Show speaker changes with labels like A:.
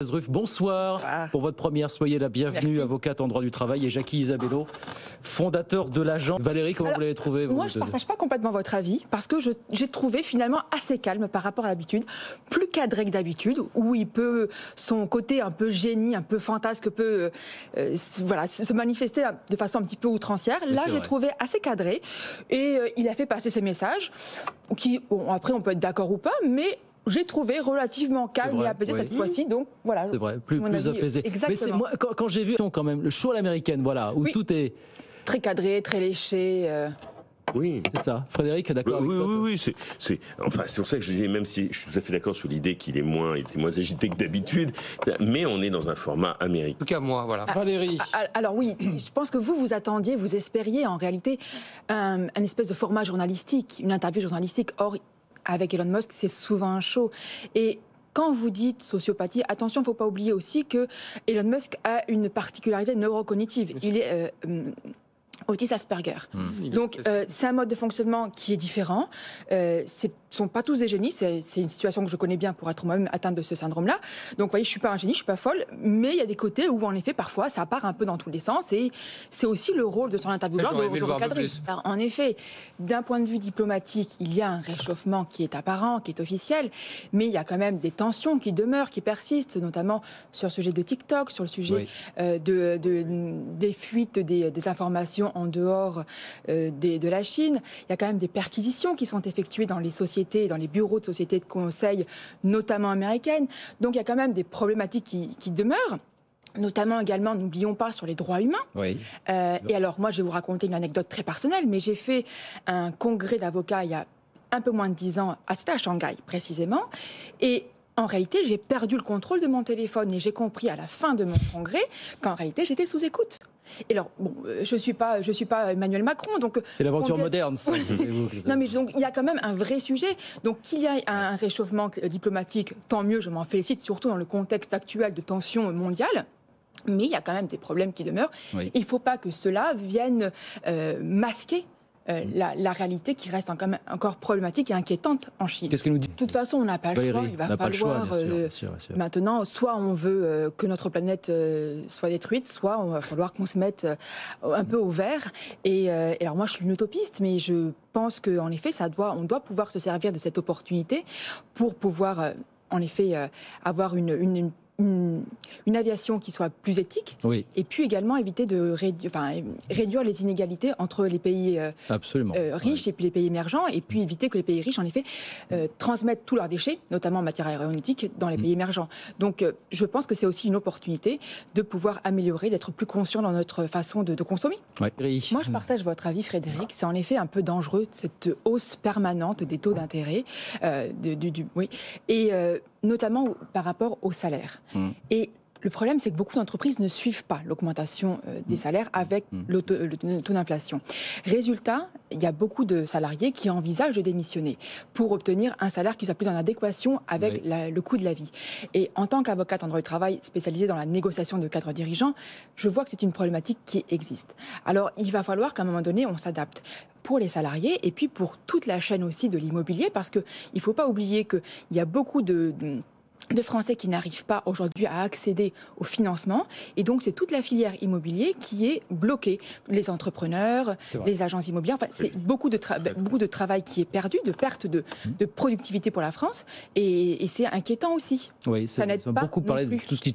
A: Ruff, bonsoir pour votre première. Soyez la bienvenue. Merci. Avocate en droit du travail, et Jackie Isabello, fondateur de l'agent. Valérie, comment vous l'avez trouvé vous,
B: moi, je ne partage pas complètement votre avis, parce que j'ai trouvé finalement assez calme par rapport à l'habitude, plus cadré que d'habitude, où il peut, son côté un peu génie, un peu fantasque, peut se manifester de façon un petit peu outrancière. Là, j'ai trouvé assez cadré, et il a fait passer ses messages, qui, bon, après on peut être d'accord ou pas, mais j'ai trouvé relativement calme et apaisé cette fois-ci, donc voilà.
A: C'est vrai, plus apaisé.
B: Exactement.
A: Mais c'est moi, quand j'ai vu quand même le show à l'américaine, voilà, où tout est
B: très cadré, très léché.
C: Oui,
A: c'est ça. Frédéric, d'accord avec ça?
C: Oui, c'est pour ça que je disais, même si je suis tout à fait d'accord sur l'idée qu'il était moins agité que d'habitude, mais on est dans un format américain.
D: En tout cas, moi, voilà.
A: Valérie.
B: Alors oui, je pense que vous attendiez, vous espériez en réalité un espèce de format journalistique, une interview journalistique. Or, avec Elon Musk, c'est souvent un show. Et quand vous dites sociopathie, attention, il ne faut pas oublier aussi que Elon Musk a une particularité neurocognitive. Il est autiste Asperger. Donc, c'est un mode de fonctionnement qui est différent. Ce ne sont pas tous des génies. C'est une situation que je connais bien pour être moi-même atteinte de ce syndrome-là. Donc, vous voyez, je ne suis pas un génie, je ne suis pas folle. Mais il y a des côtés où, en effet, parfois, ça part un peu dans tous les sens. Et c'est aussi le rôle de son intervieweur de recadrer. Alors, en effet, d'un point de vue diplomatique, il y a un réchauffement qui est apparent, qui est officiel. Mais il y a quand même des tensions qui demeurent, qui persistent, notamment sur le sujet de TikTok, sur le sujet des fuites des informations en dehors de la Chine. Il y a quand même des perquisitions qui sont effectuées dans les sociétés, dans les bureaux de sociétés de conseil, notamment américaines. Donc il y a quand même des problématiques qui demeurent. Notamment également, n'oublions pas, sur les droits humains.
A: Oui.
B: Et alors, moi, je vais vous raconter une anecdote très personnelle, mais j'ai fait un congrès d'avocats il y a un peu moins de 10 ans, c'était à Shanghai précisément, et en réalité, j'ai perdu le contrôle de mon téléphone et j'ai compris à la fin de mon congrès qu'en réalité, j'étais sous écoute. Et alors, bon, je suis pas Emmanuel Macron, donc
A: c'est l'aventure moderne. Ça,
B: non, mais donc il y a quand même un vrai sujet. Donc qu'il y ait un réchauffement diplomatique, tant mieux, je m'en félicite, surtout dans le contexte actuel de tensions mondiales. Mais il y a quand même des problèmes qui demeurent. Oui. Il ne faut pas que cela vienne masquer la réalité qui reste encore problématique et inquiétante en Chine.
A: Qu'est-ce que nous dit ?
B: De toute façon, on n'a pas le choix. Il va falloir
A: bien sûr.
B: maintenant, soit on veut que notre planète soit détruite, soit on va falloir qu'on se mette un peu au vert. Et alors moi, je suis une utopiste, mais je pense qu'en effet, on doit pouvoir se servir de cette opportunité pour pouvoir, en effet, avoir une aviation qui soit plus éthique, et puis également éviter de réduire les inégalités entre les pays riches et puis les pays émergents, et puis éviter que les pays riches, en effet, transmettent tous leurs déchets, notamment en matière aéronautique, dans les pays émergents. Donc, je pense que c'est aussi une opportunité de pouvoir améliorer, d'être plus conscient dans notre façon de consommer.
A: Moi,
B: je partage votre avis, Frédéric. C'est en effet un peu dangereux, cette hausse permanente des taux d'intérêt, notamment par rapport aux salaires. Et le problème, c'est que beaucoup d'entreprises ne suivent pas l'augmentation des salaires avec le taux d'inflation. Résultat, il y a beaucoup de salariés qui envisagent de démissionner pour obtenir un salaire qui soit plus en adéquation avec le coût de la vie. Et en tant qu'avocate en droit du travail spécialisée dans la négociation de cadres dirigeants, je vois que c'est une problématique qui existe. Alors, il va falloir qu'à un moment donné, on s'adapte pour les salariés et puis pour toute la chaîne aussi de l'immobilier, parce qu'il ne faut pas oublier qu'il y a beaucoup de Français qui n'arrivent pas aujourd'hui à accéder au financement. Et donc, c'est toute la filière immobilier qui est bloquée. Les entrepreneurs, les agences immobilières, c'est beaucoup de travail qui est perdu, de perte de productivité pour la France. Et c'est inquiétant aussi.
A: Oui, ça n'aide pas beaucoup parlé de tout ce qui